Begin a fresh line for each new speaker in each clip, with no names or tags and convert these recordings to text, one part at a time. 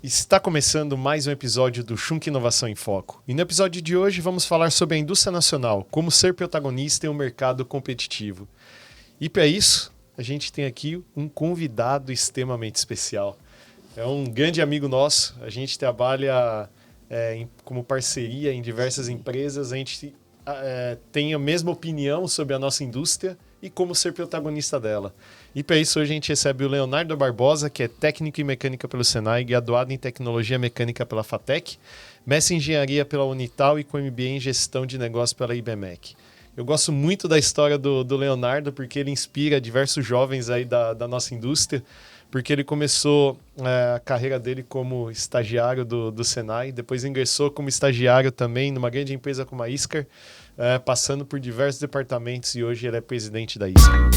Está começando mais um episódio do Schunk Inovação em Foco. E no episódio de hoje vamos falar sobre a indústria nacional, como ser protagonista em um mercado competitivo. E para isso, a gente tem aqui um convidado extremamente especial. É um grande amigo nosso, a gente trabalha como parceria em diversas empresas, a gente tem a mesma opinião sobre a nossa indústria e como ser protagonista dela. E para isso hoje a gente recebe o Leonardo Barbosa, que é técnico em mecânica pelo Senai, graduado em tecnologia mecânica pela FATEC, mestre em engenharia pela Unital e com MBA em gestão de negócios pela IBMEC. Eu gosto muito da história do Leonardo, porque ele inspira diversos jovens aí da nossa indústria, porque ele começou a carreira dele como estagiário do Senai, depois ingressou como estagiário também numa grande empresa como a Iscar, passando por diversos departamentos, e hoje ele é presidente da Iscar.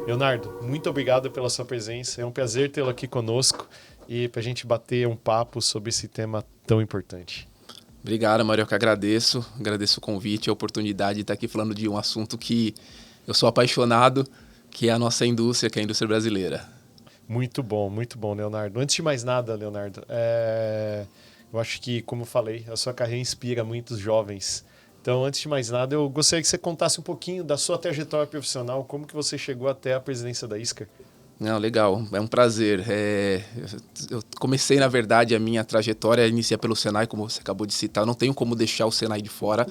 Leonardo, muito obrigado pela sua presença. É um prazer tê-lo aqui conosco e para a gente bater um papo sobre esse tema tão importante.
Obrigado, Mário, eu que agradeço. Agradeço o convite e a oportunidade de estar aqui falando de um assunto que eu sou apaixonado, que é a nossa indústria, que é a indústria brasileira.
Muito bom, Leonardo. Antes de mais nada, Leonardo, eu acho que, como falei, a sua carreira inspira muitos jovens. Então, antes de mais nada, eu gostaria que você contasse um pouquinho da sua trajetória profissional, como que você chegou até a presidência da Iscar.
Não, legal, é um prazer. Eu comecei, na verdade, a minha trajetória, iniciei pelo Senai, como você acabou de citar. Eu não tenho como deixar o Senai de fora,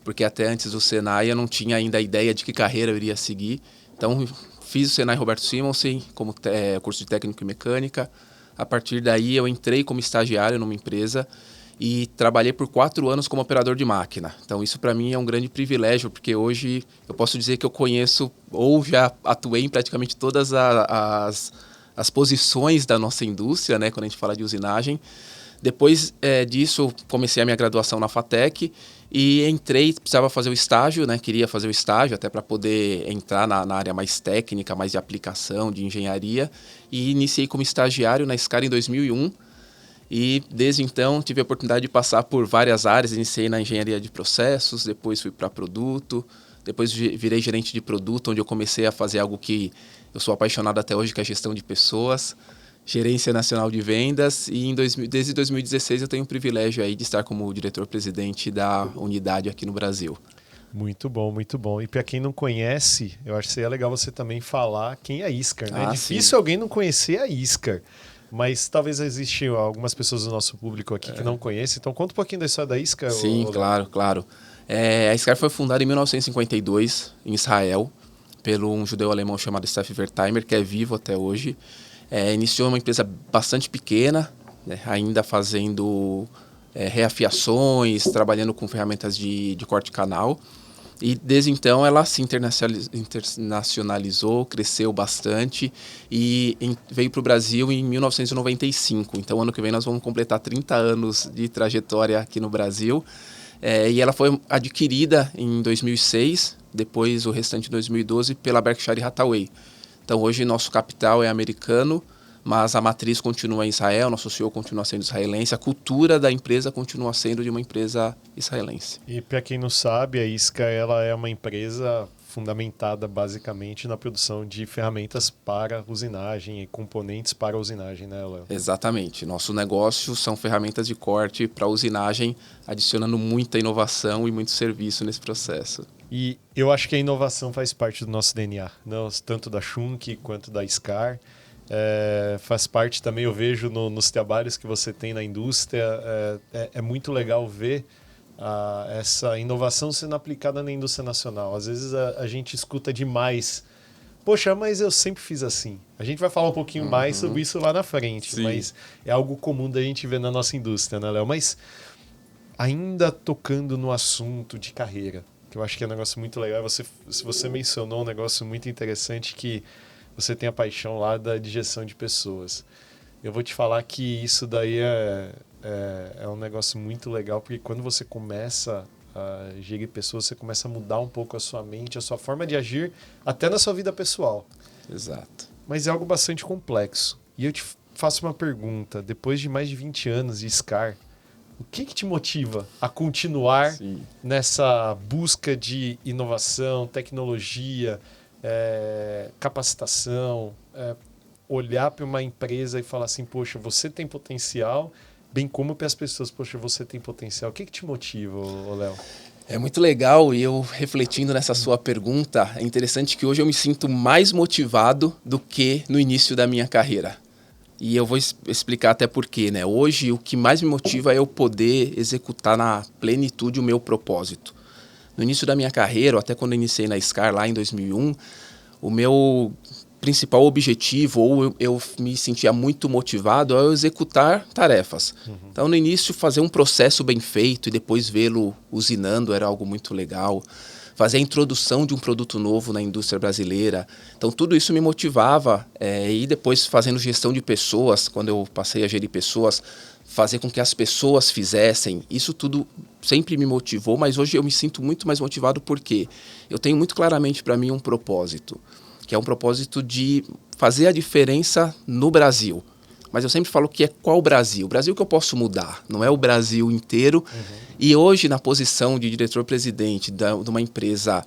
porque até antes do Senai eu não tinha ainda a ideia de que carreira eu iria seguir. Então, fiz o Senai Roberto Simonsen, como curso de técnico em mecânica. A partir daí, eu entrei como estagiário numa empresa e trabalhei por 4 anos como operador de máquina. Então, isso para mim é um grande privilégio, porque hoje eu posso dizer que eu conheço ou já atuei em praticamente todas as posições da nossa indústria, né, quando a gente fala de usinagem. Depois disso, comecei a minha graduação na FATEC e entrei, precisava fazer o estágio, né, queria fazer o estágio até para poder entrar na área mais técnica, mais de aplicação, de engenharia, e iniciei como estagiário na Iscar em 2001. E desde então tive a oportunidade de passar por várias áreas. Iniciei na engenharia de processos, depois fui para produto, depois virei gerente de produto, onde eu comecei a fazer algo que eu sou apaixonado até hoje, que é a gestão de pessoas, gerência nacional de vendas, e desde 2016 eu tenho o privilégio aí de estar como diretor-presidente da unidade aqui no Brasil.
Muito bom, muito bom. E para quem não conhece, eu acho que seria legal você também falar quem é a Iscar, né? É difícil
sim.
alguém não conhecer a Iscar. Mas talvez existam algumas pessoas do nosso público aqui que não conhecem. Então, conta um pouquinho da história da Iscar.
Sim, claro. A Iscar foi fundada em 1952, em Israel, pelo um judeu alemão chamado Steffi Wertheimer, que é vivo até hoje. Iniciou uma empresa bastante pequena, né, ainda fazendo reafiações, trabalhando com ferramentas de corte canal. E desde então ela se internacionalizou, cresceu bastante e veio para o Brasil em 1995. Então, ano que vem nós vamos completar 30 anos de trajetória aqui no Brasil. E ela foi adquirida em 2006, depois o restante em 2012, pela Berkshire Hathaway. Então, hoje nosso capital é americano, mas a matriz continua em Israel, nosso CEO continua sendo israelense, a cultura da empresa continua sendo de uma empresa israelense.
E para quem não sabe, a Iscar ela é uma empresa fundamentada basicamente na produção de ferramentas para usinagem e componentes para usinagem, né, Léo?
Exatamente. Nosso negócio são ferramentas de corte para usinagem, adicionando muita inovação e muito serviço nesse processo.
E eu acho que a inovação faz parte do nosso DNA, tanto da Schunk quanto da Iscar. Faz parte também, eu vejo nos trabalhos que você tem na indústria, é muito legal ver essa inovação sendo aplicada na indústria nacional. Às vezes a gente escuta demais, poxa, mas eu sempre fiz assim. A gente vai falar um pouquinho mais sobre isso lá na frente. Sim. Mas é algo comum da gente ver na nossa indústria, né, Léo? Mas ainda tocando no assunto de carreira, que eu acho que é um negócio muito legal, você mencionou um negócio muito interessante, que você tem a paixão lá de gestão de pessoas. Eu vou te falar que isso daí é um negócio muito legal, porque quando você começa a gerir pessoas, você começa a mudar um pouco a sua mente, a sua forma de agir, até na sua vida pessoal.
Exato.
Mas é algo bastante complexo. E eu te faço uma pergunta, depois de mais de 20 anos de Iscar, O que te motiva a continuar
Sim.
nessa busca de inovação, tecnologia, capacitação, olhar para uma empresa e falar assim, poxa, você tem potencial, bem como para as pessoas, poxa, você tem potencial. O que te motiva, Léo?
É muito legal, e eu refletindo nessa sua pergunta, é interessante que hoje eu me sinto mais motivado do que no início da minha carreira. E eu vou explicar até por quê, né? Hoje o que mais me motiva é eu poder executar na plenitude o meu propósito. No início da minha carreira, ou até quando eu iniciei na SCAR lá em 2001, o meu principal objetivo, ou eu me sentia muito motivado, é eu executar tarefas. Então, no início, fazer um processo bem feito e depois vê-lo usinando era algo muito legal. Fazer a introdução de um produto novo na indústria brasileira. Então, tudo isso me motivava. E depois, fazendo gestão de pessoas, quando eu passei a gerir pessoas, fazer com que as pessoas fizessem. Isso tudo sempre me motivou, mas hoje eu me sinto muito mais motivado porque eu tenho muito claramente para mim um propósito, que é um propósito de fazer a diferença no Brasil. Mas eu sempre falo que é qual Brasil? O Brasil que eu posso mudar, não é o Brasil inteiro. E hoje, na posição de diretor-presidente de uma empresa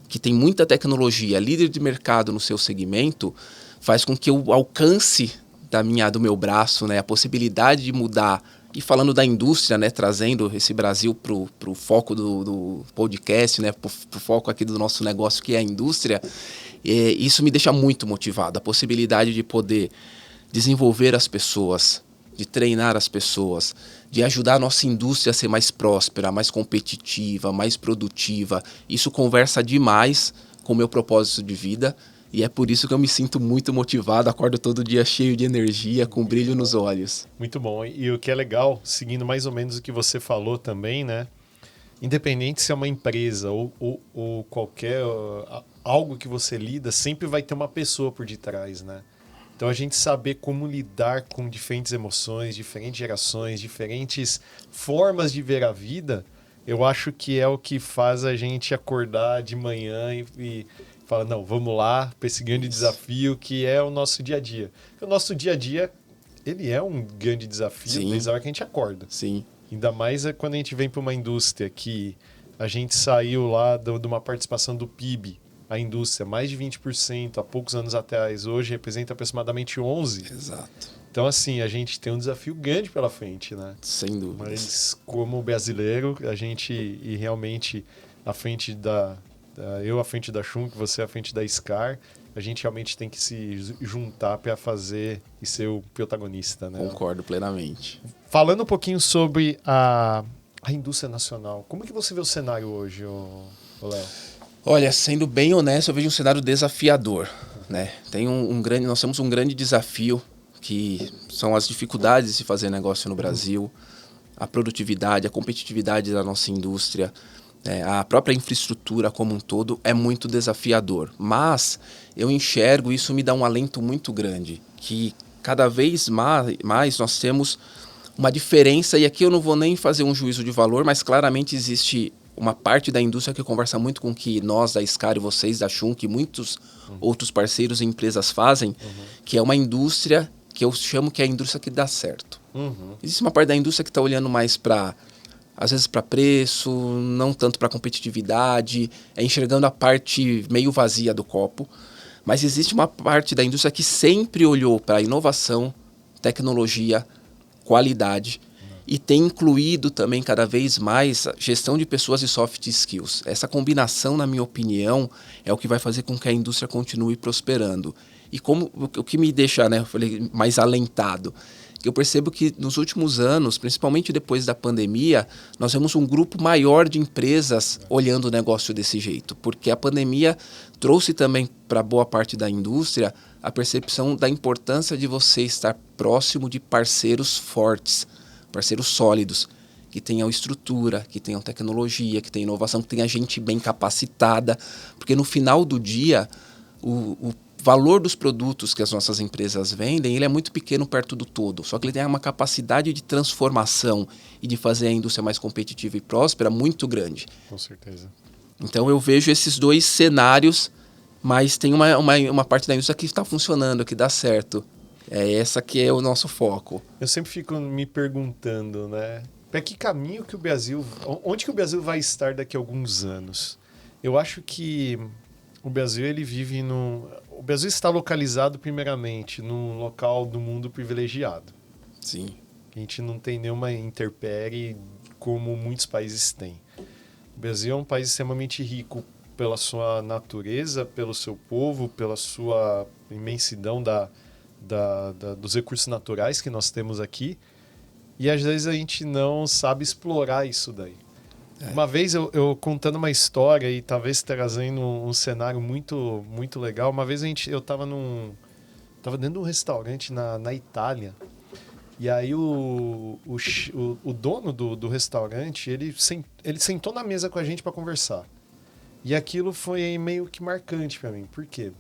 que tem muita tecnologia, líder de mercado no seu segmento, faz com que eu alcance do meu braço, né, a possibilidade de mudar. E falando da indústria, né, trazendo esse Brasil para o foco do podcast, né, para o foco aqui do nosso negócio, que é a indústria, isso me deixa muito motivado. A possibilidade de poder desenvolver as pessoas, de treinar as pessoas, de ajudar a nossa indústria a ser mais próspera, mais competitiva, mais produtiva. Isso conversa demais com o meu propósito de vida. E é por isso que eu me sinto muito motivado, acordo todo dia cheio de energia, com brilho nos olhos.
Muito bom. E o que é legal, seguindo mais ou menos o que você falou também, né? Independente se é uma empresa ou qualquer algo que você lida, sempre vai ter uma pessoa por detrás, né? Então a gente saber como lidar com diferentes emoções, diferentes gerações, diferentes formas de ver a vida, eu acho que é o que faz a gente acordar de manhã e fala, não, vamos lá para esse grande desafio que é o nosso dia a dia. Porque o nosso dia a dia, ele é um grande desafio. Sim. Desde a hora que a gente acorda.
Sim.
Ainda mais quando a gente vem para uma indústria que a gente saiu lá de uma participação do PIB, a indústria, mais de 20% há poucos anos atrás, hoje representa aproximadamente 11%.
Exato.
Então, assim, a gente tem um desafio grande pela frente, né?
Sem dúvida.
Mas, como brasileiro, a gente, e realmente, à frente eu à frente da Schunk, você à frente da SCAR, a gente realmente tem que se juntar para fazer e ser o protagonista, né?
Concordo plenamente.
Falando um pouquinho sobre a indústria nacional, como que você vê o cenário hoje, Léo?
Olha, sendo bem honesto, eu vejo um cenário desafiador, né? Nós temos um grande desafio, que são as dificuldades de se fazer negócio no Brasil, a produtividade, a competitividade da nossa indústria, a própria infraestrutura como um todo é muito desafiador. Mas eu enxergo, isso me dá um alento muito grande, que cada vez mais nós temos uma diferença, e aqui eu não vou nem fazer um juízo de valor, mas claramente existe uma parte da indústria que conversa muito com o que nós da SCAR e vocês da Schunk e muitos outros parceiros e empresas fazem, que é uma indústria que eu chamo que é a indústria que dá certo. Existe uma parte da indústria que está olhando mais às vezes para preço, não tanto para competitividade, enxergando a parte meio vazia do copo, mas existe uma parte da indústria que sempre olhou para inovação, tecnologia, qualidade, e tem incluído também cada vez mais a gestão de pessoas e soft skills. Essa combinação, na minha opinião, é o que vai fazer com que a indústria continue prosperando. E o que me deixa, né, mais alentado, que eu percebo que nos últimos anos, principalmente depois da pandemia, nós vemos um grupo maior de empresas olhando o negócio desse jeito, porque a pandemia trouxe também para boa parte da indústria a percepção da importância de você estar próximo de parceiros fortes, parceiros sólidos, que tenham estrutura, que tenham tecnologia, que tenham inovação, que tenha gente bem capacitada, porque no final do dia, o valor dos produtos que as nossas empresas vendem, ele é muito pequeno perto do todo, só que ele tem uma capacidade de transformação e de fazer a indústria mais competitiva e próspera muito grande.
Com certeza.
Então eu vejo esses dois cenários, mas tem uma parte da indústria que está funcionando, que dá certo. É essa que é o nosso foco.
Eu sempre fico me perguntando, né? para que caminho que o Brasil... Onde que o Brasil vai estar daqui a alguns anos? Eu acho que o Brasil, ele vive no... O Brasil está localizado, primeiramente, num local do mundo privilegiado.
Sim.
A gente não tem nenhuma intempérie como muitos países têm. O Brasil é um país extremamente rico pela sua natureza, pelo seu povo, pela sua imensidão dos recursos naturais que nós temos aqui. E às vezes a gente não sabe explorar isso daí. Uma vez eu contando uma história e talvez trazendo um cenário muito, muito legal. Uma vez eu estava dentro de um restaurante na Itália. E aí o dono do restaurante, ele sentou na mesa com a gente para conversar. E aquilo foi meio que marcante para mim. Por quê?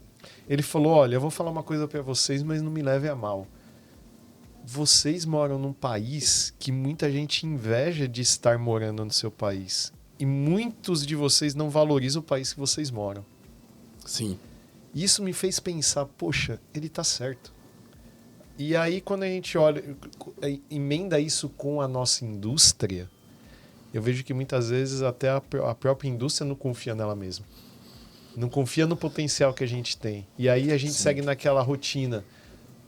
Ele falou, olha, eu vou falar uma coisa para vocês, mas não me leve a mal. Vocês moram num país que muita gente inveja de estar morando no seu país. E muitos de vocês não valorizam o país que vocês moram.
Sim.
Isso me fez pensar, poxa, ele tá certo. E aí, quando a gente olha, emenda isso com a nossa indústria, eu vejo que muitas vezes até a própria indústria não confia nela mesma. Não confia no potencial que a gente tem. E aí a gente segue naquela rotina.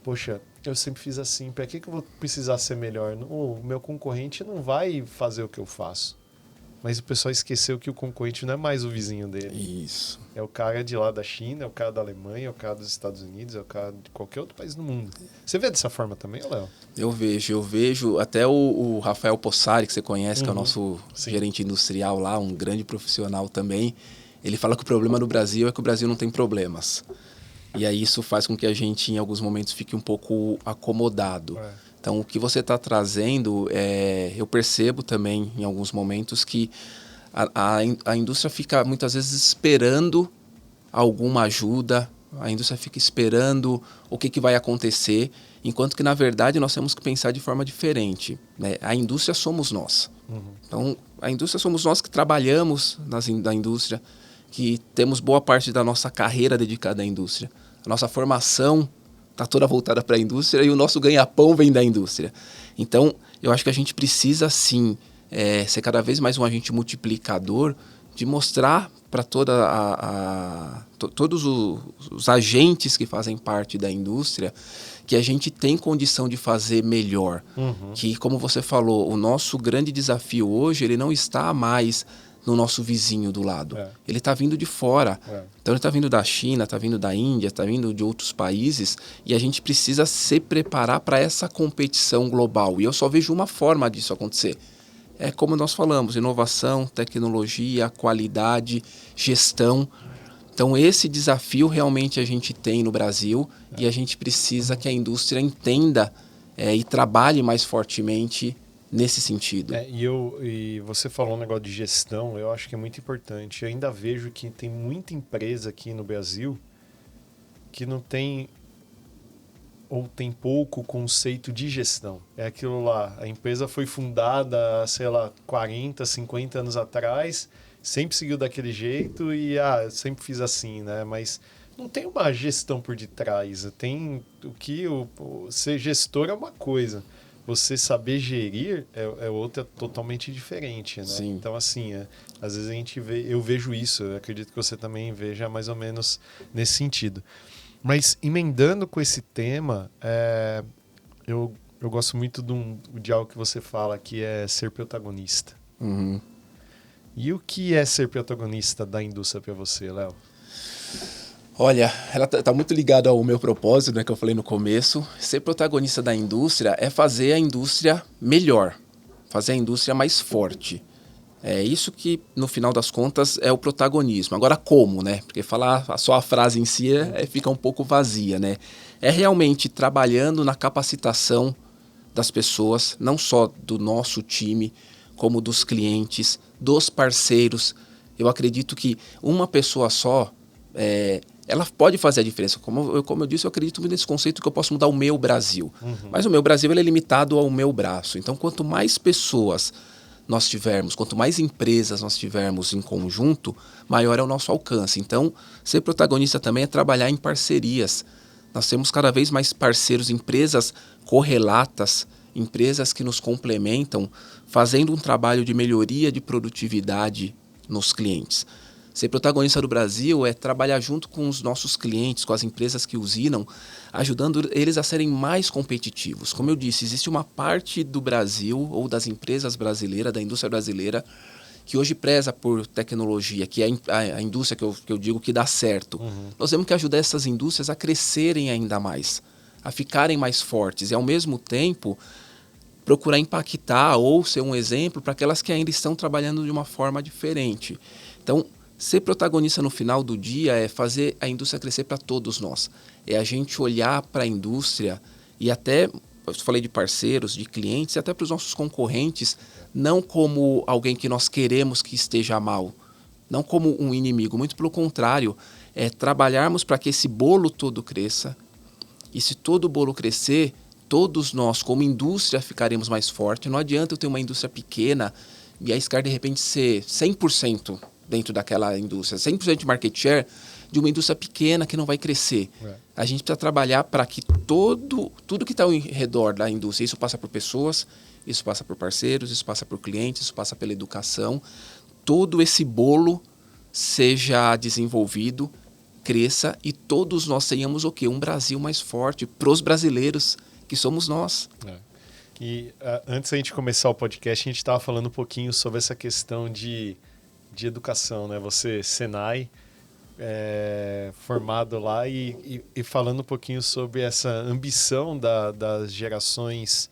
Poxa, eu sempre fiz assim, para que eu vou precisar ser melhor? O meu concorrente não vai fazer o que eu faço. Mas o pessoal esqueceu que o concorrente não é mais o vizinho dele.
Isso.
É o cara de lá da China, é o cara da Alemanha, é o cara dos Estados Unidos, é o cara de qualquer outro país do mundo. Você vê dessa forma também, Léo?
Eu vejo. Até o Rafael Possari, que você conhece, que é o nosso gerente industrial lá, um grande profissional também. Ele fala que o problema no Brasil é que o Brasil não tem problemas. E aí isso faz com que a gente, em alguns momentos, fique um pouco acomodado. Então, o que você está trazendo, eu percebo também, em alguns momentos, que a indústria fica, muitas vezes, esperando alguma ajuda, a indústria fica esperando o que vai acontecer, enquanto que, na verdade, nós temos que pensar de forma diferente, né? A indústria somos nós. Então, a indústria somos nós que trabalhamos na indústria, que temos boa parte da nossa carreira dedicada à indústria. A nossa formação está toda voltada para a indústria e o nosso ganha-pão vem da indústria. Então, eu acho que a gente precisa, sim, ser cada vez mais um agente multiplicador de mostrar para todos os agentes que fazem parte da indústria que a gente tem condição de fazer melhor. Que, como você falou, o nosso grande desafio hoje ele não está mais no nosso vizinho do lado. Ele está vindo de fora. Então, ele está vindo da China, está vindo da Índia, está vindo de outros países e a gente precisa se preparar para essa competição global. E eu só vejo uma forma disso acontecer. É como nós falamos, inovação, tecnologia, qualidade, gestão. Então, esse desafio realmente a gente tem no Brasil e a gente precisa que a indústria entenda e trabalhe mais fortemente nesse sentido.
E você falou um negócio de gestão, eu acho que é muito importante. Eu ainda vejo que tem muita empresa aqui no Brasil que não tem ou tem pouco conceito de gestão. É aquilo lá, a empresa foi fundada, sei lá, 40, 50 anos atrás, sempre seguiu daquele jeito e sempre fiz assim, né? Mas não tem uma gestão por detrás. Tem ser gestor é uma coisa. Você saber gerir é outra totalmente diferente, né?
Sim.
Então, assim, às vezes eu vejo isso, eu acredito que você também veja mais ou menos nesse sentido. Mas, emendando com esse tema, eu gosto muito de algo que você fala, que é ser protagonista. E o que é ser protagonista da indústria para você, Léo?
Olha, ela tá muito ligada ao meu propósito, né, que eu falei no começo. Ser protagonista da indústria é fazer a indústria melhor, fazer a indústria mais forte. É isso que, no final das contas, é o protagonismo. Agora, como, né? Porque falar só a frase em si fica um pouco vazia, né? É realmente trabalhando na capacitação das pessoas, não só do nosso time, como dos clientes, dos parceiros. Eu acredito que uma pessoa só, ela pode fazer a diferença. Como eu disse, eu acredito muito nesse conceito que eu posso mudar o meu Brasil. Mas o meu Brasil ele é limitado ao meu braço. Então, quanto mais pessoas nós tivermos, quanto mais empresas nós tivermos em conjunto, maior é o nosso alcance. Então, ser protagonista também é trabalhar em parcerias. Nós temos cada vez mais parceiros, empresas correlatas empresas que nos complementam, fazendo um trabalho de melhoria de produtividade nos clientes. Ser protagonista do Brasil é trabalhar junto com os nossos clientes, com as empresas que usinam, ajudando eles a serem mais competitivos. Como eu disse, existe uma parte do Brasil ou das empresas brasileiras, da indústria brasileira, que hoje preza por tecnologia, que é a indústria que eu digo que dá certo. Nós temos que ajudar essas indústrias a crescerem ainda mais, a ficarem mais fortes e, ao mesmo tempo, procurar impactar ou ser um exemplo para aquelas que ainda estão trabalhando de uma forma diferente. Então, ser protagonista no final do dia é fazer a indústria crescer para todos nós. É a gente olhar para a indústria e até, eu falei de parceiros, de clientes, e até para os nossos concorrentes, não como alguém que nós queremos que esteja mal, não como um inimigo, muito pelo contrário, é trabalharmos para que esse bolo todo cresça. E se todo o bolo crescer, todos nós, como indústria, ficaremos mais fortes. Não adianta eu ter uma indústria pequena e a SCAR, de repente, ser 100% dentro daquela indústria, 100% de market share de uma indústria pequena que não vai crescer. A gente precisa trabalhar para que tudo que está ao redor da indústria, isso passa por pessoas, isso passa por parceiros, isso passa por clientes, isso passa pela educação, todo esse bolo seja desenvolvido, cresça e todos nós tenhamos o quê? Um Brasil mais forte para os brasileiros, que somos nós.
E antes da gente começar o podcast, a gente estava falando um pouquinho sobre essa questão de educação, né? Você, Senai, formado lá e falando um pouquinho sobre essa ambição das gerações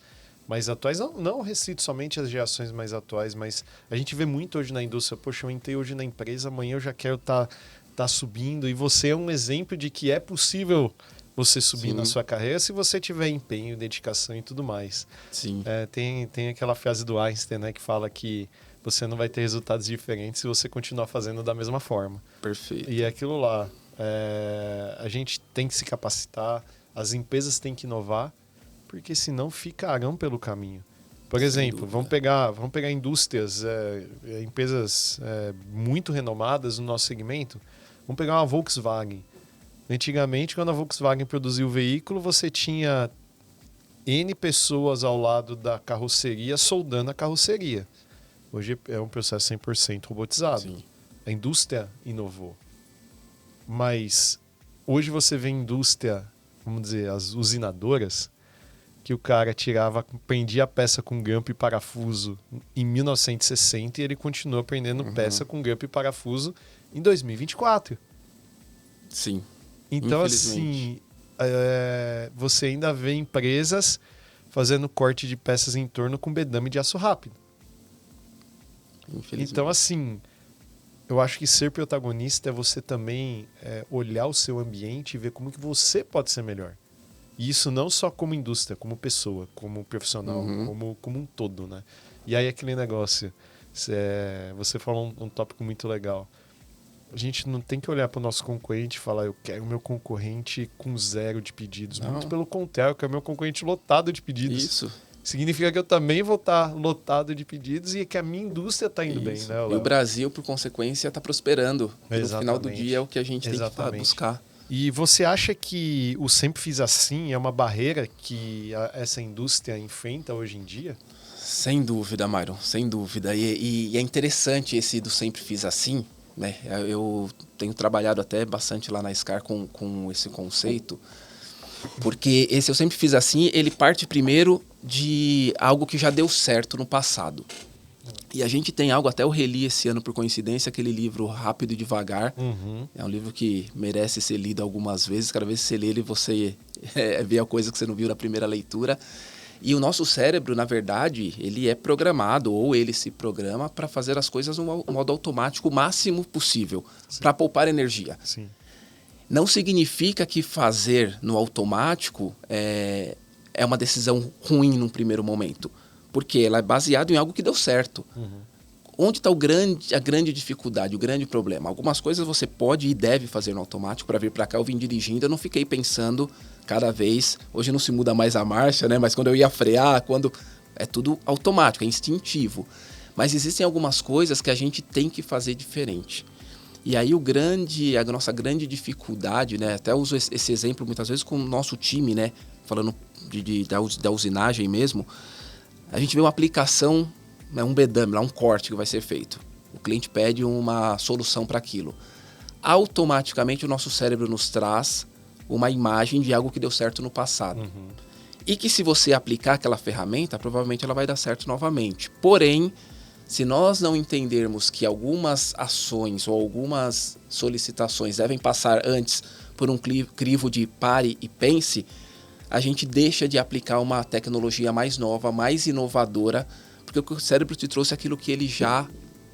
mais atuais, não restrito somente às gerações mais atuais, mas a gente vê muito hoje na indústria, poxa, eu entrei hoje na empresa, amanhã eu já quero tá subindo, e você é um exemplo de que é possível você subir Sim. na sua carreira se você tiver empenho, dedicação e tudo mais.
Sim.
Tem aquela frase do Einstein, né, que fala que você não vai ter resultados diferentes se você continuar fazendo da mesma forma.
Perfeito.
E é aquilo lá. A gente tem que se capacitar, as empresas têm que inovar, porque senão ficarão pelo caminho. Por exemplo, vamos pegar indústrias, empresas muito renomadas no nosso segmento. Vamos pegar uma Volkswagen. Antigamente, quando a Volkswagen produzia o veículo, você tinha N pessoas ao lado da carroceria soldando a carroceria. Hoje é um processo 100% robotizado.
Sim.
A indústria inovou. Mas hoje você vê indústria, vamos dizer, as usinadoras, que o cara prendia a peça com grampo e parafuso em 1960 e ele continua prendendo peça com grampo e parafuso em 2024.
Sim.
Então, assim, você ainda vê empresas fazendo corte de peças em torno com bedame de aço rápido. Então, assim, eu acho que ser protagonista é você também olhar o seu ambiente e ver como que você pode ser melhor. E isso não só como indústria, como pessoa, como profissional, como um todo, né? E aí aquele negócio, você falou um tópico muito legal. A gente não tem que olhar para o nosso concorrente e falar, eu quero o meu concorrente com 0 de pedidos. Não. Muito pelo contrário, eu quero o meu concorrente lotado de pedidos.
Isso.
Significa que eu também vou estar lotado de pedidos e que a minha indústria está indo bem, né, Léo?
E o Brasil, por consequência, está prosperando. No final do dia é o que a gente tem que buscar.
E você acha que o Sempre Fiz Assim é uma barreira que essa indústria enfrenta hoje em dia?
Sem dúvida, Myron, sem dúvida. E é interessante esse do Sempre Fiz Assim, né? Eu tenho trabalhado até bastante lá na SCAR com esse conceito, porque esse Eu Sempre Fiz Assim, ele parte primeiro de algo que já deu certo no passado. E a gente tem algo, até eu reli esse ano por coincidência, aquele livro Rápido e Devagar. É um livro que merece ser lido algumas vezes. Cada vez que você lê ele, você vê a coisa que você não viu na primeira leitura. E o nosso cérebro, na verdade, ele é programado, ou ele se programa para fazer as coisas no modo automático o máximo possível, para poupar energia.
Sim.
Não significa que fazer no automático é uma decisão ruim num primeiro momento, porque ela é baseada em algo que deu certo. Onde está a grande dificuldade, o grande problema? Algumas coisas você pode e deve fazer no automático. Para vir para cá, eu vim dirigindo, eu não fiquei pensando cada vez. Hoje não se muda mais a marcha, né? Mas quando eu ia frear, é tudo automático, é instintivo. Mas existem algumas coisas que a gente tem que fazer diferente. E aí a nossa grande dificuldade, né? Até uso esse exemplo muitas vezes com o nosso time, né? Falando da usinagem mesmo. A gente vê uma aplicação, né, um bedame, lá, um corte que vai ser feito. O cliente pede uma solução para aquilo. Automaticamente o nosso cérebro nos traz uma imagem de algo que deu certo no passado. E que se você aplicar aquela ferramenta, provavelmente ela vai dar certo novamente. Porém, se nós não entendermos que algumas ações ou algumas solicitações devem passar antes por um crivo de pare e pense, a gente deixa de aplicar uma tecnologia mais nova, mais inovadora, porque o cérebro te trouxe aquilo que ele já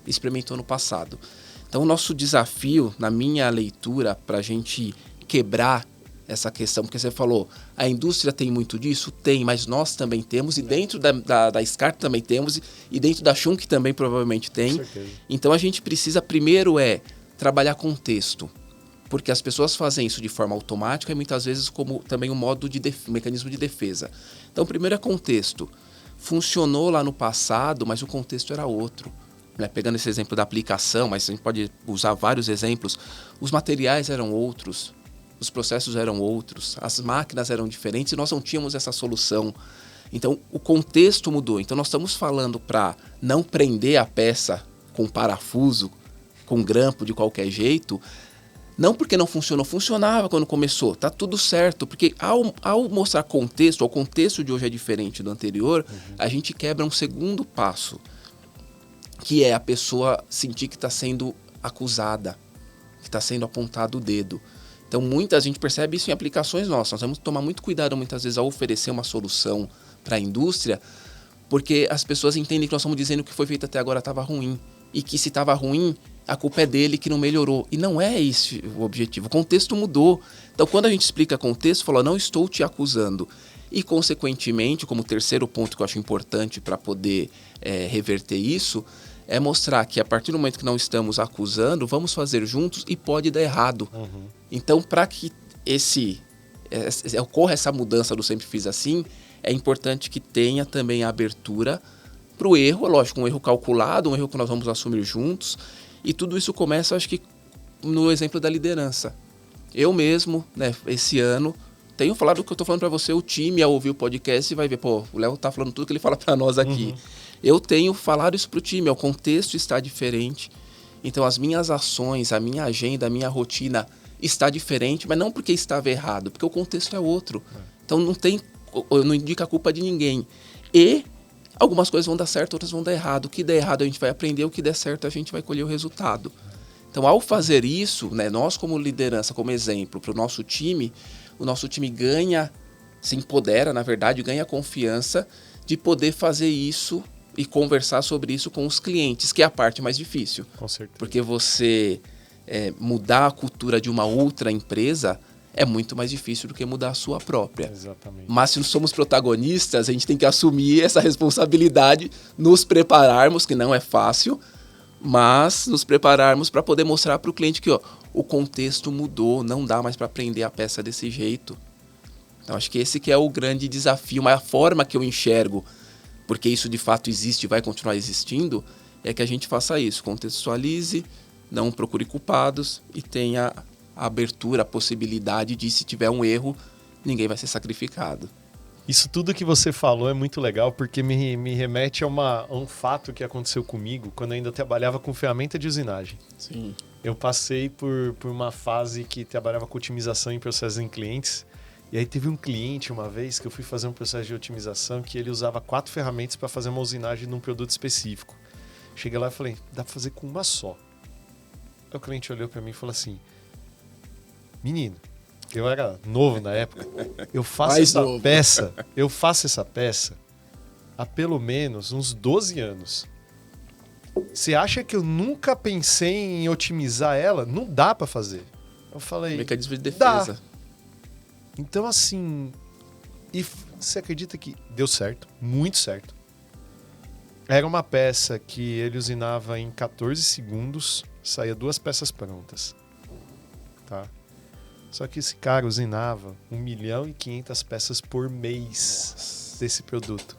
experimentou no passado. Então, o nosso desafio, na minha leitura, para a gente quebrar essa questão, porque você falou, a indústria tem muito disso? Tem, mas nós também temos, e dentro da SCAR também temos, e dentro da Schunk também provavelmente tem. Então, a gente precisa, primeiro, trabalhar contexto, porque as pessoas fazem isso de forma automática e muitas vezes como também um mecanismo de defesa. Então, primeiro é contexto. Funcionou lá no passado, mas o contexto era outro. Pegando esse exemplo da aplicação, mas a gente pode usar vários exemplos, os materiais eram outros, os processos eram outros, as máquinas eram diferentes e nós não tínhamos essa solução. Então, o contexto mudou. Então, nós estamos falando para não prender a peça com parafuso, com grampo de qualquer jeito, não porque não funcionou, funcionava quando começou, tá tudo certo, porque ao mostrar contexto, o contexto de hoje é diferente do anterior, a gente quebra um segundo passo, que é a pessoa sentir que está sendo acusada, que está sendo apontado o dedo. Então, muita gente percebe isso em aplicações nossas. Nós temos que tomar muito cuidado, muitas vezes, ao oferecer uma solução para a indústria, porque as pessoas entendem que nós estamos dizendo que o que foi feito até agora estava ruim, e que se estava ruim, a culpa é dele que não melhorou. E não é esse o objetivo. O contexto mudou. Então, quando a gente explica contexto, fala, não estou te acusando. E, consequentemente, como terceiro ponto que eu acho importante para poder reverter isso, é mostrar que a partir do momento que não estamos acusando, vamos fazer juntos e pode dar errado. Então, para que ocorra essa mudança do sempre fiz assim, é importante que tenha também a abertura para o erro, lógico, um erro calculado, um erro que nós vamos assumir juntos. E tudo isso começa, acho que, no exemplo da liderança. Eu mesmo, né, esse ano, tenho falado o que eu estou falando para você, o time, ao ouvir o podcast, vai ver, pô, o Léo está falando tudo que ele fala para nós aqui. Eu tenho falado isso para o time, o contexto está diferente. Então, as minhas ações, a minha agenda, a minha rotina está diferente, mas não porque estava errado, porque o contexto é outro. Então, não indica a culpa de ninguém. E algumas coisas vão dar certo, outras vão dar errado. O que der errado a gente vai aprender, o que der certo a gente vai colher o resultado. Então, ao fazer isso, né, nós como liderança, como exemplo para o nosso time ganha, se empodera, na verdade, ganha confiança de poder fazer isso e conversar sobre isso com os clientes, que é a parte mais difícil.
Com certeza.
Porque você mudar a cultura de uma outra empresa é muito mais difícil do que mudar a sua própria.
Exatamente.
Mas se somos protagonistas, a gente tem que assumir essa responsabilidade, nos prepararmos, que não é fácil, mas nos prepararmos para poder mostrar para o cliente que o contexto mudou, não dá mais para aprender a peça desse jeito. Então, acho que esse que é o grande desafio, mas a forma que eu enxergo, porque isso de fato existe e vai continuar existindo, é que a gente faça isso, contextualize, não procure culpados e tenha a abertura, a possibilidade de, se tiver um erro, ninguém vai ser sacrificado.
Isso tudo que você falou é muito legal, porque me remete a um fato que aconteceu comigo quando eu ainda trabalhava com ferramenta de usinagem.
Sim.
Eu passei por uma fase que trabalhava com otimização em processos em clientes, e aí teve um cliente uma vez que eu fui fazer um processo de otimização que ele usava 4 ferramentas para fazer uma usinagem num produto específico. Cheguei lá e falei, dá para fazer com uma só. Aí o cliente olhou para mim e falou assim, menino, eu era novo na época, eu faço essa peça há pelo menos uns 12 anos. Você acha que eu nunca pensei em otimizar ela? Não dá para fazer. Eu falei,
mecanismo de defesa.
Dá. Então, assim, e você acredita que deu certo, muito certo. Era uma peça que ele usinava em 14 segundos, saía 2 peças prontas. Tá? Só que esse cara usinava 1.500.000 peças por mês desse produto.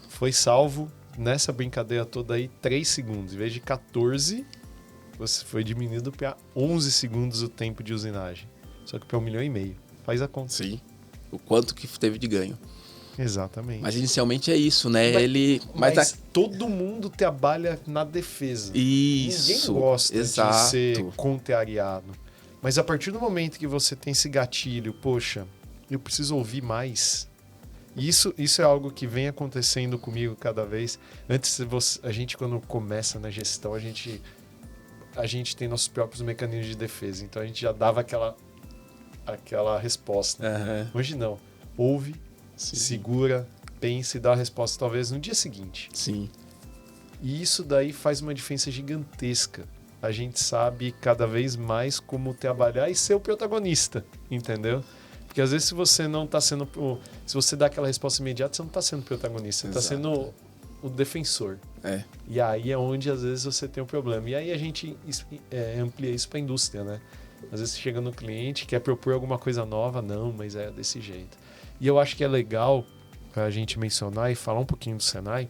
Foi salvo nessa brincadeira toda aí 3 segundos. Em vez de 14, você foi diminuído para 11 segundos o tempo de usinagem. Só que para 1,5 milhão. Faz a conta.
Sim. O quanto que teve de ganho.
Exatamente.
Mas inicialmente é isso, né?
Mas todo mundo trabalha na defesa.
Isso.
Ninguém gosta
exato.
de ser contrariado. Mas a partir do momento que você tem esse gatilho, poxa, eu preciso ouvir mais. Isso é algo que vem acontecendo comigo cada vez. Antes, a gente quando começa na gestão, a gente tem nossos próprios mecanismos de defesa. Então a gente já dava aquela resposta.
Uhum.
Hoje não. Ouve,
Sim.
segura, pensa e dá a resposta talvez no dia seguinte.
Sim.
E isso daí faz uma diferença gigantesca. A gente sabe cada vez mais como trabalhar e ser o protagonista, entendeu? Porque às vezes se você não está sendo... Se você dá aquela resposta imediata, você não está sendo protagonista, você está sendo o defensor. E aí é onde às vezes você tem um problema. E aí a gente amplia isso para a indústria, né? Às vezes você chega no cliente, quer propor alguma coisa nova, não, mas é desse jeito. E eu acho que é legal a gente mencionar e falar um pouquinho do Senai,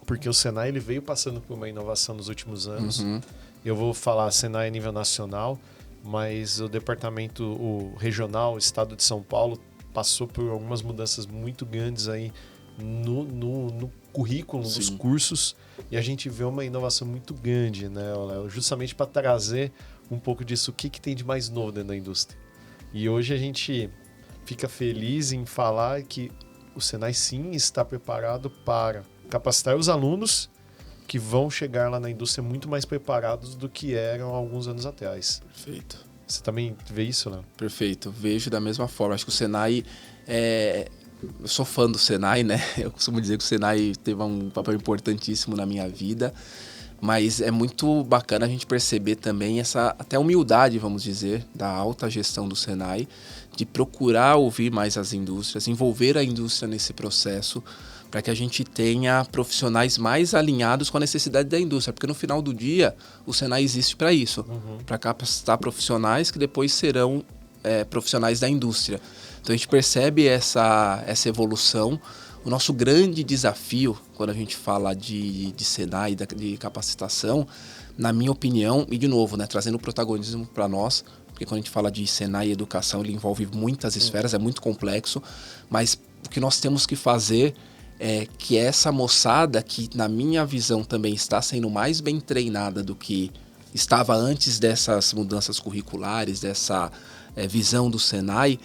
porque o Senai ele veio passando por uma inovação nos últimos anos.
Uhum.
Eu vou falar Senai a nível nacional, mas o departamento regional, o estado de São Paulo, passou por algumas mudanças muito grandes aí no currículo dos cursos, e a gente vê uma inovação muito grande, né, Léo? Justamente para trazer um pouco disso, o que tem de mais novo dentro da indústria. E hoje a gente fica feliz em falar que o Senai sim está preparado para capacitar os alunos que vão chegar lá na indústria muito mais preparados do que eram há alguns anos atrás.
Perfeito.
Você também vê isso, né?
Perfeito. Vejo da mesma forma. Acho que o Senai eu sou fã do Senai, né? Eu costumo dizer que o Senai teve um papel importantíssimo na minha vida, mas é muito bacana a gente perceber também essa até humildade, vamos dizer, da alta gestão do Senai, de procurar ouvir mais as indústrias, envolver a indústria nesse processo, para que a gente tenha profissionais mais alinhados com a necessidade da indústria, porque no final do dia o Senai existe para isso, para capacitar profissionais que depois serão profissionais da indústria. Então a gente percebe essa evolução. O nosso grande desafio quando a gente fala de Senai, de capacitação, na minha opinião, e de novo, né, trazendo o protagonismo para nós, porque quando a gente fala de Senai e educação, ele envolve muitas esferas, é muito complexo, mas o que nós temos que fazer é que essa moçada, que na minha visão também está sendo mais bem treinada do que estava antes dessas mudanças curriculares, dessa visão do Senai,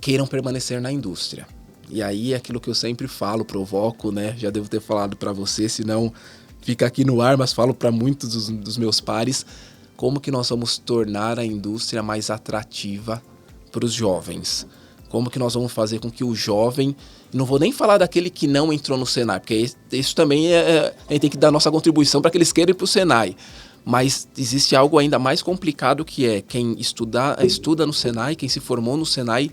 queiram permanecer na indústria. E aí é aquilo que eu sempre falo, provoco, né? Já devo ter falado para você, senão fica aqui no ar, mas falo para muitos dos meus pares, como que nós vamos tornar a indústria mais atrativa para os jovens. Como que nós vamos fazer com que o jovem... Não vou nem falar daquele que não entrou no Senai, porque isso também a gente tem que dar nossa contribuição para que eles queiram ir para o Senai. Mas existe algo ainda mais complicado, que é quem estuda no Senai, quem se formou no Senai,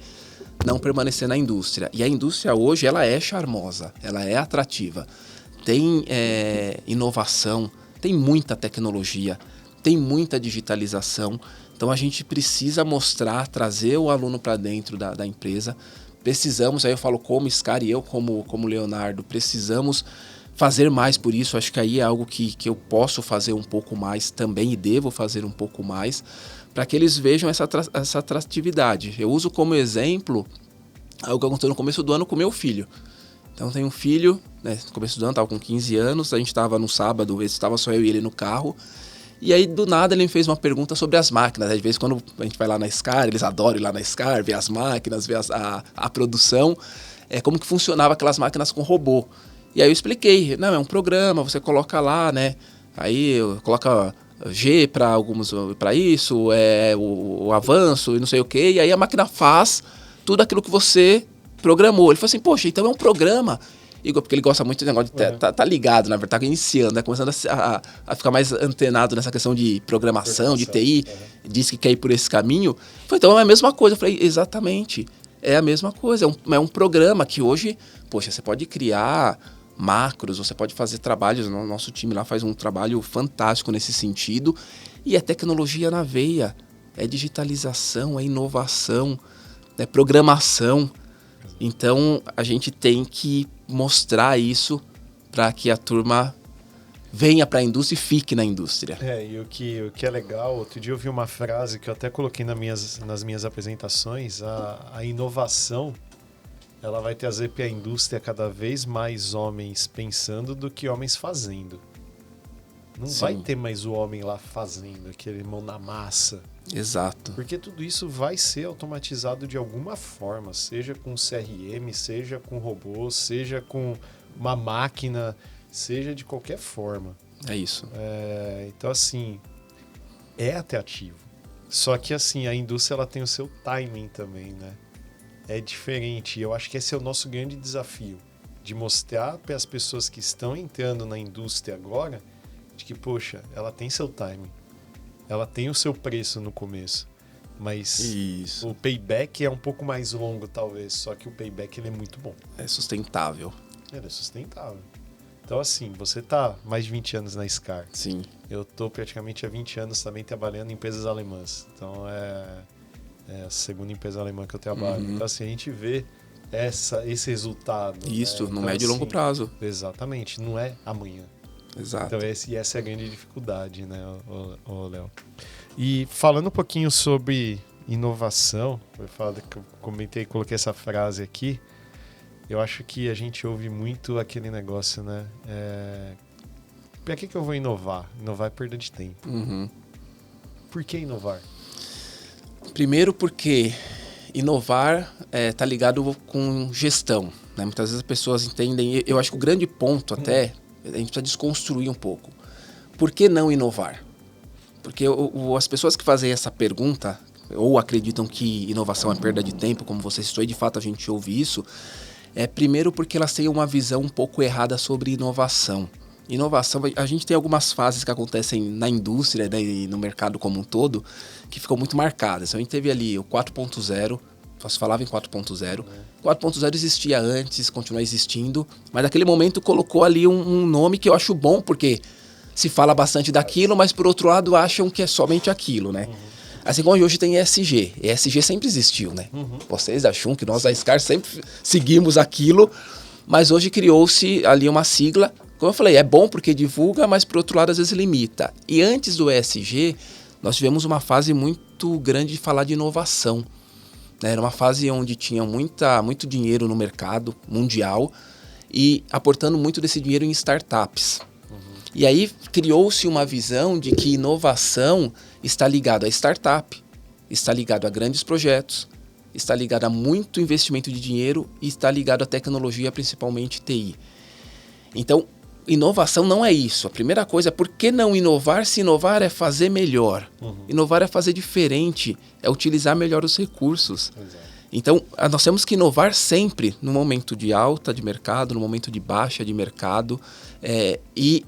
não permanecer na indústria. E a indústria hoje, ela é charmosa, ela é atrativa. Tem inovação, tem muita tecnologia, tem muita digitalização. Então a gente precisa mostrar, trazer o aluno para dentro da empresa. Precisamos, aí eu falo como Scar e eu como Leonardo, precisamos fazer mais por isso. Acho que aí é algo que eu posso fazer um pouco mais também e devo fazer um pouco mais, para que eles vejam essa atratividade. Eu uso como exemplo algo que aconteceu no começo do ano com meu filho. Então tem um filho, né, no começo do ano, estava com 15 anos, a gente estava no sábado, estava só eu e ele no carro, e aí do nada ele me fez uma pergunta sobre as máquinas. Às vezes quando a gente vai lá na Scar, eles adoram ir lá na Scar, ver as máquinas, ver a produção, como que funcionava aquelas máquinas com robô. E aí eu expliquei, não, é um programa, você coloca lá, né, aí coloca G para alguns, para isso, o avanço e não sei o que, e aí a máquina faz tudo aquilo que você programou. Ele falou assim, poxa, então é um programa. Igor, porque ele gosta muito do negócio de tá ligado, na verdade, tá iniciando, né? Começando a ficar mais antenado nessa questão de programação, de TI, diz que quer ir por esse caminho. Falei, então é a mesma coisa. Eu falei, exatamente, é a mesma coisa. É um programa que hoje, poxa, você pode criar macros, você pode fazer trabalhos, o nosso time lá faz um trabalho fantástico nesse sentido, e é tecnologia na veia, é digitalização, é inovação, é programação. Então, a gente tem que mostrar isso para que a turma venha para a indústria e fique na indústria.
E o que é legal, outro dia eu vi uma frase que eu até coloquei nas minhas apresentações, a inovação, ela vai trazer para a indústria cada vez mais homens pensando do que homens fazendo. Não
Sim.
vai ter mais o homem lá fazendo, aquele mão na massa.
Exato.
Porque tudo isso vai ser automatizado de alguma forma, seja com CRM, seja com robô, seja com uma máquina, seja de qualquer forma.
É isso.
Então, assim, é atrativo. Só que, assim, a indústria ela tem o seu timing também, né? É diferente. Eu acho que esse é o nosso grande desafio, de mostrar para as pessoas que estão entrando na indústria agora, de que, poxa, ela tem seu timing. Ela tem o seu preço no começo, mas
Isso.
o payback é um pouco mais longo, talvez. Só que o payback ele é muito bom.
É sustentável.
Ele é sustentável. Então, assim, você tá mais de 20 anos na SCAR.
Sim.
Eu tô praticamente há 20 anos também trabalhando em empresas alemãs. Então, é a segunda empresa alemã que eu trabalho. Então, assim, a gente vê esse resultado.
Isso,
né?
no
Então,
médio e longo
assim,
prazo.
Exatamente, não é amanhã.
Exato.
Então, essa é a grande dificuldade, né, Léo? E falando um pouquinho sobre inovação, eu comentei, coloquei essa frase aqui, eu acho que a gente ouve muito aquele negócio, né? Para que eu vou inovar? Inovar é perda de tempo.
Uhum.
Por que inovar?
Primeiro porque inovar está ligado com gestão. Né? Muitas vezes as pessoas entendem... Eu acho que o grande ponto até, a gente precisa desconstruir um pouco. Por que não inovar? Porque as pessoas que fazem essa pergunta, ou acreditam que inovação é perda de tempo, como você citou, e de fato a gente ouve isso, primeiro porque elas têm uma visão um pouco errada sobre inovação. Inovação, a gente tem algumas fases que acontecem na indústria, né, e no mercado como um todo, que ficam muito marcadas. A gente teve ali o 4.0, só se falava em 4.0. 4.0 existia antes, continua existindo, mas naquele momento colocou ali um nome que eu acho bom, porque se fala bastante daquilo, mas por outro lado acham que é somente aquilo, né? Assim como hoje tem ESG. ESG sempre existiu, né? Vocês da Schunk, nós da SCAR sempre seguimos aquilo, mas hoje criou-se ali uma sigla. Como eu falei, é bom porque divulga, mas por outro lado às vezes limita. E antes do ESG, nós tivemos uma fase muito grande de falar de inovação. Né? Era uma fase onde tinha muito dinheiro no mercado mundial e aportando muito desse dinheiro em startups. E aí criou-se uma visão de que inovação está ligado a startup, está ligado a grandes projetos, está ligado a muito investimento de dinheiro e está ligado à tecnologia, principalmente TI. Então, inovação não é isso. A primeira coisa é por que não inovar se inovar é fazer melhor? Inovar é fazer diferente, é utilizar melhor os recursos.
Exato.
Então, nós temos que inovar sempre no momento de alta de mercado, no momento de baixa de mercado e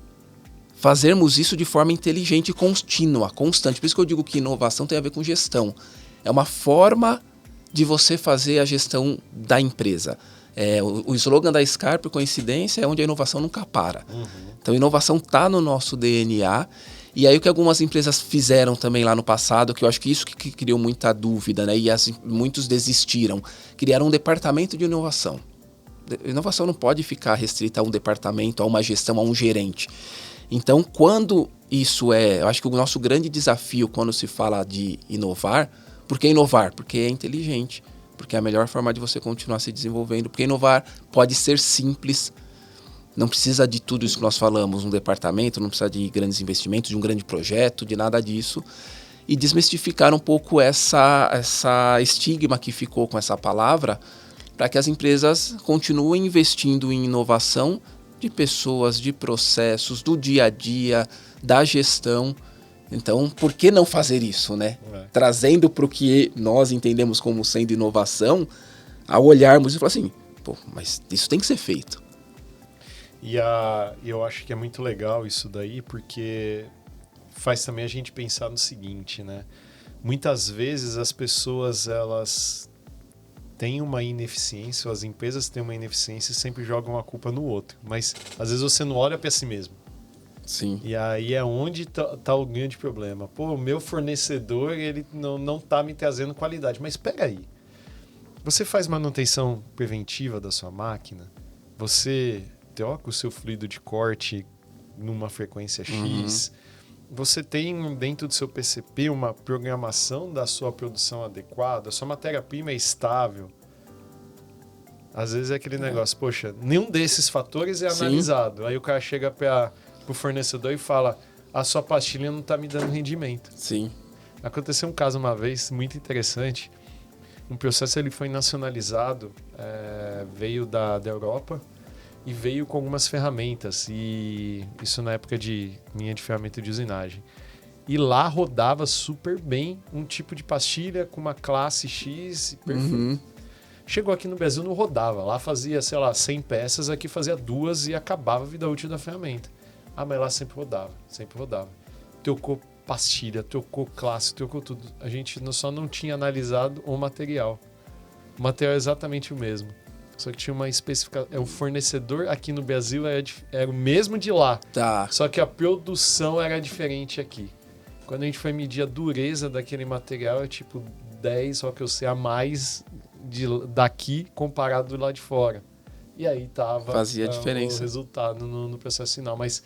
fazermos isso de forma inteligente e contínua, constante. Por isso que eu digo que inovação tem a ver com gestão. É uma forma de você fazer a gestão da empresa. O slogan da SCAR, por coincidência, é onde a inovação nunca para. Então, a inovação está no nosso DNA. E aí, o que algumas empresas fizeram também lá no passado, que eu acho que isso que criou muita dúvida, né? E muitos desistiram. Criaram um departamento de inovação. Inovação não pode ficar restrita a um departamento, a uma gestão, a um gerente. Então, quando isso eu acho que o nosso grande desafio quando se fala de inovar, por que inovar? Porque é inteligente, porque é a melhor forma de você continuar se desenvolvendo, porque inovar pode ser simples, não precisa de tudo isso que nós falamos, um departamento, não precisa de grandes investimentos, de um grande projeto, de nada disso, e desmistificar um pouco essa estigma que ficou com essa palavra, para que as empresas continuem investindo em inovação de pessoas, de processos, do dia a dia, da gestão. Então, por que não fazer isso, né? Trazendo para o que nós entendemos como sendo inovação, ao olharmos e falar assim, pô, mas isso tem que ser feito.
E eu acho que é muito legal isso daí, porque faz também a gente pensar no seguinte, né? Muitas vezes as pessoas, elas têm uma ineficiência, ou as empresas têm uma ineficiência e sempre jogam a culpa no outro. Mas às vezes você não olha para si mesmo.
Sim.
E aí é onde tá o grande problema. Pô, o meu fornecedor, ele não tá me trazendo qualidade. Mas espera aí. Você faz manutenção preventiva da sua máquina? Você troca o seu fluido de corte numa frequência X? Você tem dentro do seu PCP uma programação da sua produção adequada? A sua matéria-prima é estável? Às vezes é aquele negócio, poxa, nenhum desses fatores é
Sim.
analisado. Aí o cara chega pro fornecedor e fala, a sua pastilha não tá me dando rendimento.
Sim.
Aconteceu um caso uma vez muito interessante. Um processo ele foi nacionalizado, veio da Europa e veio com algumas ferramentas. E isso na época de linha de ferramenta de usinagem. E lá rodava super bem um tipo de pastilha com uma classe X perfeito.
Uhum.
Chegou aqui no Brasil, não rodava. Lá fazia, sei lá, 100 peças, aqui fazia 2 e acabava a vida útil da ferramenta. Ah, mas lá sempre rodava, sempre rodava. Trocou pastilha, trocou classe, trocou tudo. A gente só não tinha analisado o material. O material é exatamente o mesmo. Só que tinha uma especificação. O fornecedor aqui no Brasil era o mesmo de lá.
Tá.
Só que a produção era diferente aqui. Quando a gente foi medir a dureza daquele material, é tipo 10, só que eu sei, a mais daqui comparado do lado de fora. E aí
Fazia diferença.
O resultado no processo final. Mas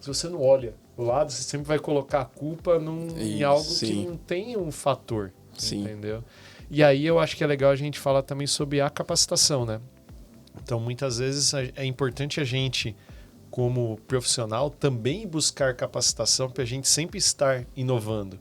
se você não olha o lado, você sempre vai colocar a culpa em algo que não tem um fator.
Sim.
Entendeu? E aí eu acho que é legal a gente falar também sobre a capacitação, né? Então, muitas vezes é importante a gente, como profissional, também buscar capacitação para a gente sempre estar inovando.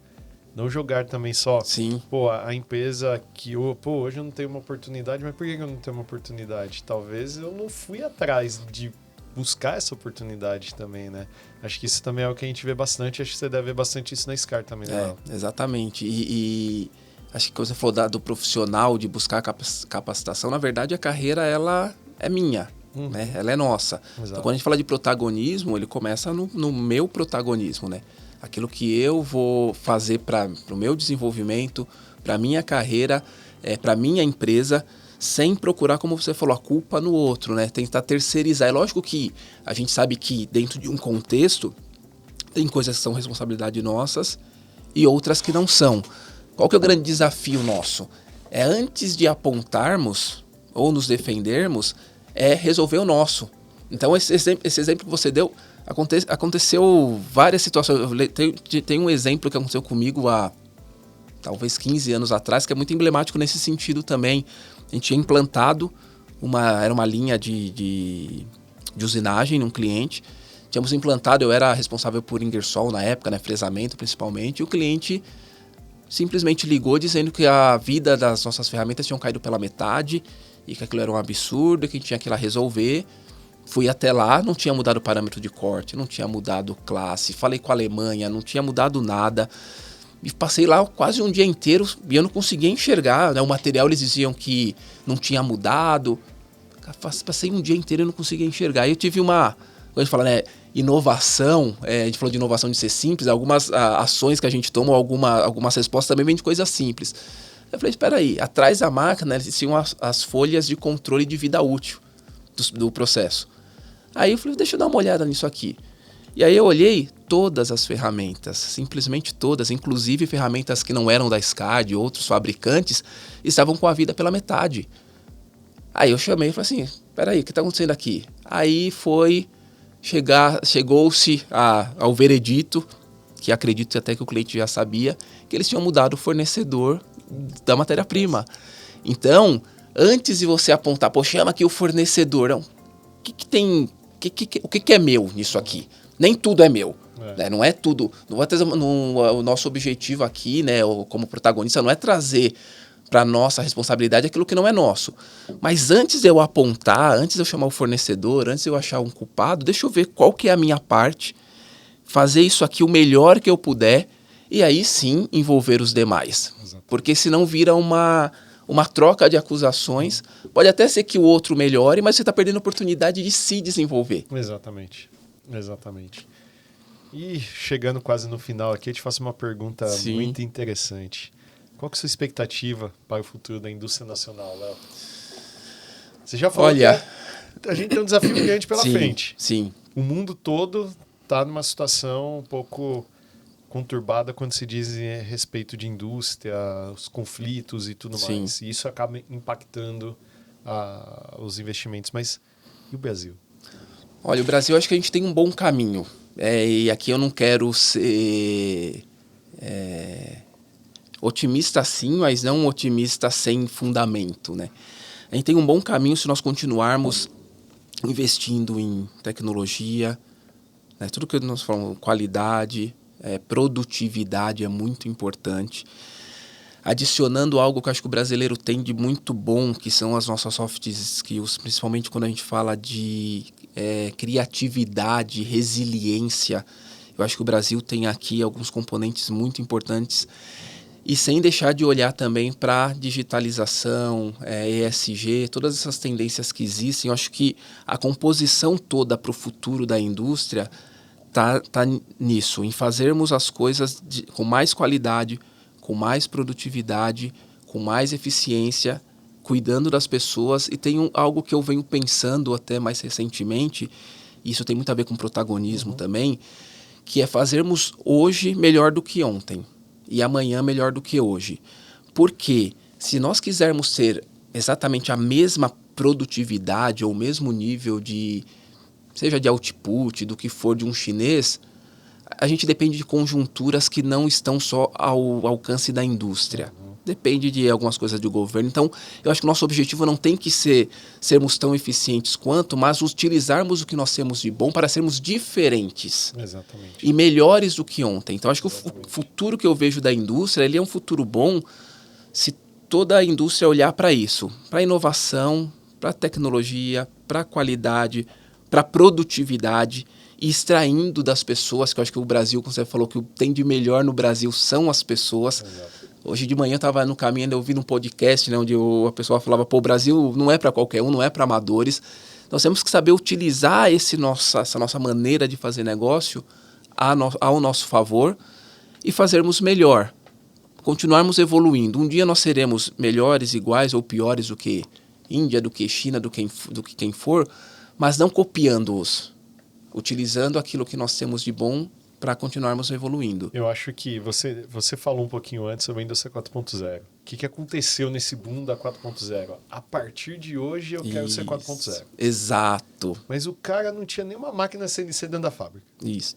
Não jogar também só,
Sim.
Pô, a empresa que, hoje eu não tenho uma oportunidade, mas por que eu não tenho uma oportunidade? Talvez eu não fui atrás de buscar essa oportunidade também, né? Acho que isso também é o que a gente vê bastante, acho que você deve ver bastante isso na SCAR também, né?
Exatamente. E acho que quando você falou do profissional, de buscar capacitação, na verdade a carreira ela é minha, né? Ela é nossa.
Exato.
Então quando a gente fala de protagonismo, ele começa no meu protagonismo, né? Aquilo que eu vou fazer para o meu desenvolvimento, para a minha carreira, para a minha empresa, sem procurar, como você falou, a culpa no outro, né? Tentar terceirizar. É lógico que a gente sabe que dentro de um contexto tem coisas que são responsabilidade nossas e outras que não são. Qual que é o grande desafio nosso? É antes de apontarmos ou nos defendermos, é resolver o nosso. Então esse exemplo que você deu, aconteceu várias situações. Tem um exemplo que aconteceu comigo há talvez 15 anos atrás, que é muito emblemático nesse sentido também. A gente tinha implantado era uma linha de usinagem num cliente. Tínhamos implantado, eu era responsável por Ingersoll na época, né, fresamento principalmente, e o cliente simplesmente ligou dizendo que a vida das nossas ferramentas tinham caído pela metade e que aquilo era um absurdo, que a gente tinha que ir lá resolver. Fui até lá, não tinha mudado o parâmetro de corte, não tinha mudado classe, falei com a Alemanha, não tinha mudado nada. E passei lá quase um dia inteiro e eu não conseguia enxergar, né? O material eles diziam que não tinha mudado. Passei um dia inteiro e não conseguia enxergar. Aí eu tive quando a gente fala, né, inovação, a gente falou de inovação de ser simples, algumas ações que a gente toma, algumas respostas também vêm de coisas simples. Eu falei, espera aí, atrás da máquina existiam as folhas de controle de vida útil do processo. Aí eu falei, deixa eu dar uma olhada nisso aqui. E aí eu olhei todas as ferramentas, simplesmente todas, inclusive ferramentas que não eram da SCAR, de outros fabricantes, estavam com a vida pela metade. Aí eu chamei e falei assim, peraí, o que está acontecendo aqui? Aí chegou-se ao veredito, que acredito até que o cliente já sabia, que eles tinham mudado o fornecedor da matéria-prima. Então, antes de você apontar, chama aqui o fornecedor, não, o que é meu nisso aqui? Nem tudo é meu. Né? Não é tudo. O nosso objetivo aqui, né, como protagonista, não é trazer para nossa responsabilidade aquilo que não é nosso. Mas antes de eu apontar, antes de eu chamar o fornecedor, antes de eu achar um culpado, deixa eu ver qual que é a minha parte, fazer isso aqui o melhor que eu puder e aí sim envolver os demais. Exato. Porque senão vira uma troca de acusações. Pode até ser que o outro melhore, mas você está perdendo a oportunidade de se desenvolver.
Exatamente. E chegando quase no final aqui, eu te faço uma pergunta muito interessante. Qual que é a sua expectativa para o futuro da indústria nacional, Léo? Você já falou que a gente tem um desafio grande pela frente.
Sim.
O mundo todo está numa situação um pouco conturbada quando se diz a respeito de indústria, os conflitos e tudo mais. E isso acaba impactando os investimentos. Mas e o Brasil?
Olha, o Brasil, acho que a gente tem um bom caminho. E aqui eu não quero ser otimista sim, mas não um otimista sem fundamento, né? A gente tem um bom caminho se nós continuarmos investindo em tecnologia, né? Tudo que nós falamos, qualidade, produtividade é muito importante. Adicionando algo que eu acho que o brasileiro tem de muito bom, que são as nossas soft skills, principalmente quando a gente fala de criatividade, resiliência. Eu acho que o Brasil tem aqui alguns componentes muito importantes. E sem deixar de olhar também para digitalização, ESG, todas essas tendências que existem. Eu acho que a composição toda para o futuro da indústria tá nisso, em fazermos as coisas com mais qualidade, com mais produtividade, com mais eficiência, cuidando das pessoas. E tem algo que eu venho pensando até mais recentemente, e isso tem muito a ver com protagonismo também, que é fazermos hoje melhor do que ontem e amanhã melhor do que hoje. Porque se nós quisermos ter exatamente a mesma produtividade ou o mesmo nível de, seja de output, do que for de um chinês, a gente depende de conjunturas que não estão só ao alcance da indústria. Depende de algumas coisas do governo. Então, eu acho que o nosso objetivo não tem que ser sermos tão eficientes quanto, mas utilizarmos o que nós temos de bom para sermos diferentes.
Exatamente.
E melhores do que ontem. Então, acho que o futuro que eu vejo da indústria, ele é um futuro bom se toda a indústria olhar para isso, para a inovação, para a tecnologia, para a qualidade, para a produtividade, e extraindo das pessoas, que eu acho que o Brasil, como você falou, que o que tem de melhor no Brasil são as pessoas.
Exato.
Hoje de manhã eu estava no caminho, ainda ouvindo um podcast, né, onde a pessoa falava, o Brasil não é para qualquer um, não é para amadores. Nós temos que saber utilizar essa nossa maneira de fazer negócio ao nosso favor e fazermos melhor, continuarmos evoluindo. Um dia nós seremos melhores, iguais ou piores do que Índia, do que China, do que quem for, mas não copiando-os, utilizando aquilo que nós temos de bom para continuarmos evoluindo.
Eu acho que você falou um pouquinho antes sobre a indústria 4.0. O que aconteceu nesse boom da 4.0? A partir de hoje eu quero ser 4.0.
Exato.
Mas o cara não tinha nenhuma máquina CNC dentro da fábrica.
Isso.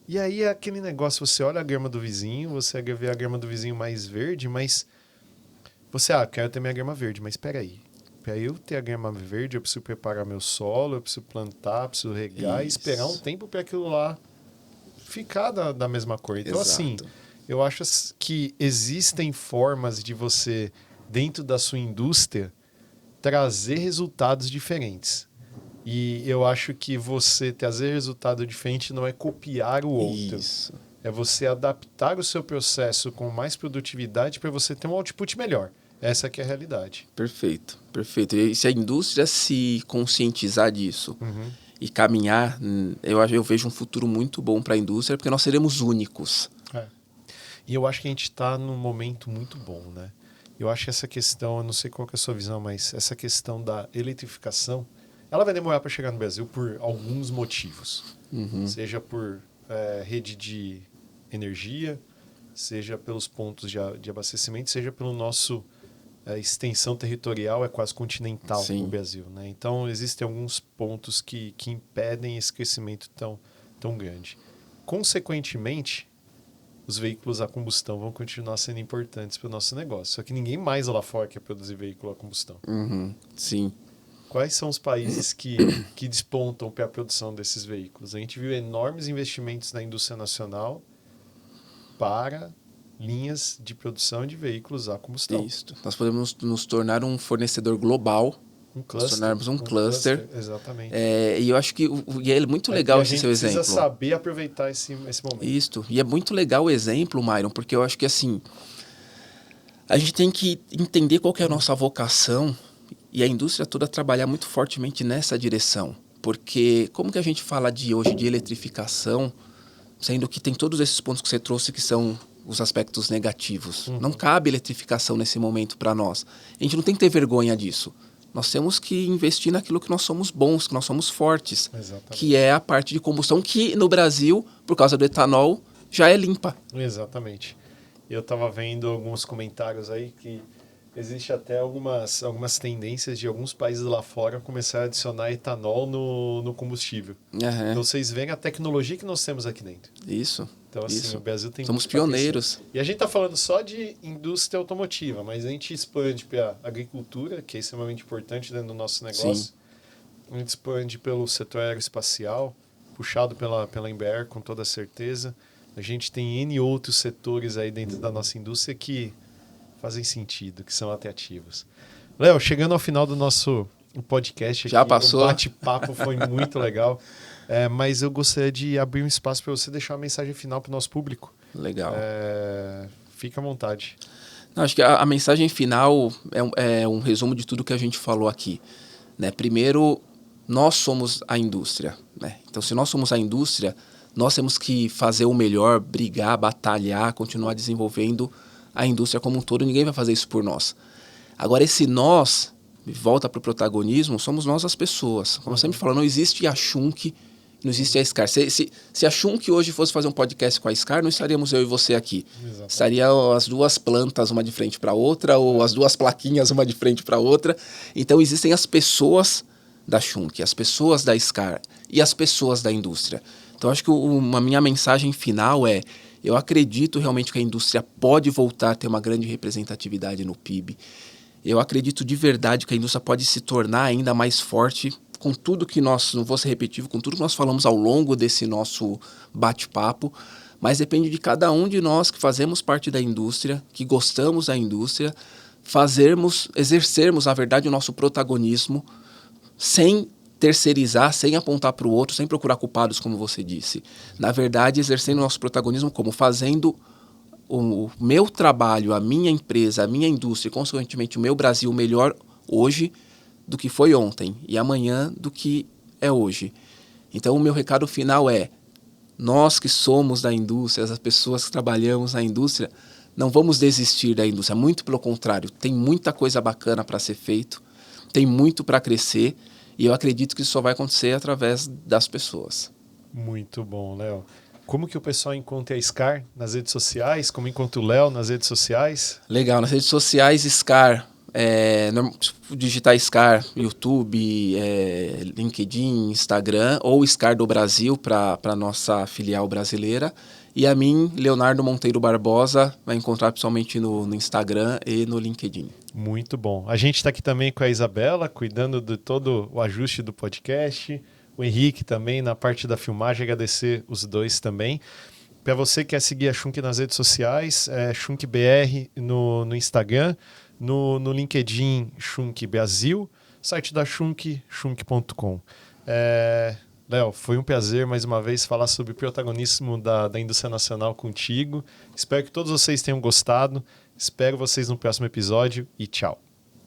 E aí é aquele negócio, você olha a grama do vizinho, você vê a grama do vizinho mais verde, mas você, quero ter minha grama verde, mas espera aí. Para eu ter a grama verde, eu preciso preparar meu solo, eu preciso plantar, preciso regar e esperar um tempo para aquilo lá ficar da mesma cor. Então, assim, eu acho que existem formas de você, dentro da sua indústria, trazer resultados diferentes. E eu acho que você trazer resultado diferente não é copiar o outro.
Isso.
É você adaptar o seu processo com mais produtividade para você ter um output melhor. Essa que é a realidade.
Perfeito, perfeito. E se a indústria se conscientizar disso e caminhar, eu vejo um futuro muito bom para a indústria, porque nós seremos únicos.
E eu acho que a gente está num momento muito bom, né? Eu acho que essa questão, eu não sei qual que é a sua visão, mas essa questão da eletrificação, ela vai demorar para chegar no Brasil por alguns motivos. Seja por rede de energia, seja pelos pontos de abastecimento, seja pelo nosso extensão territorial é quase continental no Brasil, né? Então, existem alguns pontos que impedem esse crescimento tão grande. Consequentemente, os veículos a combustão vão continuar sendo importantes para o nosso negócio. Só que ninguém mais lá fora quer produzir veículo a combustão.
Sim.
Quais são os países que despontam para a produção desses veículos? A gente viu enormes investimentos na indústria nacional para linhas de produção de veículos a combustão.
Isso. Nós podemos nos tornar um fornecedor global. Nos tornarmos um cluster.
Exatamente.
E eu acho que e é muito legal esse seu exemplo.
A gente precisa saber aproveitar esse momento.
Isso. E é muito legal o exemplo, Myron, porque eu acho que assim, a gente tem que entender qual que é a nossa vocação e a indústria toda trabalhar muito fortemente nessa direção. Porque como que a gente fala hoje de eletrificação, sendo que tem todos esses pontos que você trouxe que são os aspectos negativos. Não cabe eletrificação nesse momento para nós. A gente não tem que ter vergonha disso. Nós temos que investir naquilo que nós somos bons, que nós somos fortes.
Exatamente.
Que é a parte de combustão que no Brasil, por causa do etanol, já é limpa.
Exatamente. Eu estava vendo alguns comentários aí que existe até algumas tendências de alguns países lá fora começar a adicionar etanol no combustível. Então vocês veem a tecnologia que nós temos aqui dentro.
Isso.
Então, assim,
Isso.
o Brasil tem
Somos
muito pra
pioneiros.
crescer. E a gente está falando só de indústria automotiva, mas a gente expande para a agricultura, que é extremamente importante dentro do nosso negócio.
Sim.
A gente expande pelo setor aeroespacial, puxado pela Embraer, com toda certeza. A gente tem N outros setores aí dentro da nossa indústria que fazem sentido, que são atrativos. Léo, chegando ao final do nosso podcast aqui,
Já passou?
o bate-papo foi muito legal. Mas eu gostaria de abrir um espaço para você deixar uma mensagem final para o nosso público.
Legal.
Fica à vontade.
Não, acho que a mensagem final é um resumo de tudo que a gente falou aqui, né? Primeiro, nós somos a indústria, né? Então, se nós somos a indústria, nós temos que fazer o melhor, brigar, batalhar, continuar desenvolvendo a indústria como um todo. Ninguém vai fazer isso por nós. Agora, esse nós, volta para o protagonismo, somos nós as pessoas. Como eu sempre falo, não existe a Schunk, não existe a Scar. Se a Schunk hoje fosse fazer um podcast com a Scar, não estaríamos eu e você aqui.
Exatamente.
Estariam as duas plantas, uma de frente para a outra, ou as duas plaquinhas, uma de frente para a outra. Então, existem as pessoas da Schunk, as pessoas da Scar e as pessoas da indústria. Então, acho que a minha mensagem final é: eu acredito realmente que a indústria pode voltar a ter uma grande representatividade no PIB. Eu acredito de verdade que a indústria pode se tornar ainda mais forte com tudo que nós, não vou ser repetitivo, com tudo que nós falamos ao longo desse nosso bate-papo, mas depende de cada um de nós que fazemos parte da indústria, que gostamos da indústria, exercermos, na verdade, o nosso protagonismo sem terceirizar, sem apontar para o outro, sem procurar culpados, como você disse. Na verdade, exercendo o nosso protagonismo como fazendo o meu trabalho, a minha empresa, a minha indústria, e consequentemente o meu Brasil melhor hoje do que foi ontem e amanhã do que é hoje. Então, o meu recado final é: nós que somos da indústria, as pessoas que trabalhamos na indústria, não vamos desistir da indústria. Muito pelo contrário, tem muita coisa bacana para ser feito, tem muito para crescer, e eu acredito que isso só vai acontecer através das pessoas.
Muito bom, Léo. Como que o pessoal encontra a Scar nas redes sociais? Como encontra o Léo nas redes sociais?
Legal, nas redes sociais, Scar, digitar Scar, YouTube, LinkedIn, Instagram, ou Scar do Brasil para a nossa filial brasileira. E a mim, Leonardo Monteiro Barbosa, vai encontrar pessoalmente no Instagram e no LinkedIn.
Muito bom. A gente está aqui também com a Isabela, cuidando de todo o ajuste do podcast. O Henrique também na parte da filmagem, agradecer os dois também. Para você que quer seguir a Schunk nas redes sociais, SchunkBR no Instagram, no LinkedIn Schunk Brasil, site da Schunk, schunk.com. Léo, foi um prazer mais uma vez falar sobre o protagonismo da indústria nacional contigo. Espero que todos vocês tenham gostado. Espero vocês no próximo episódio e tchau.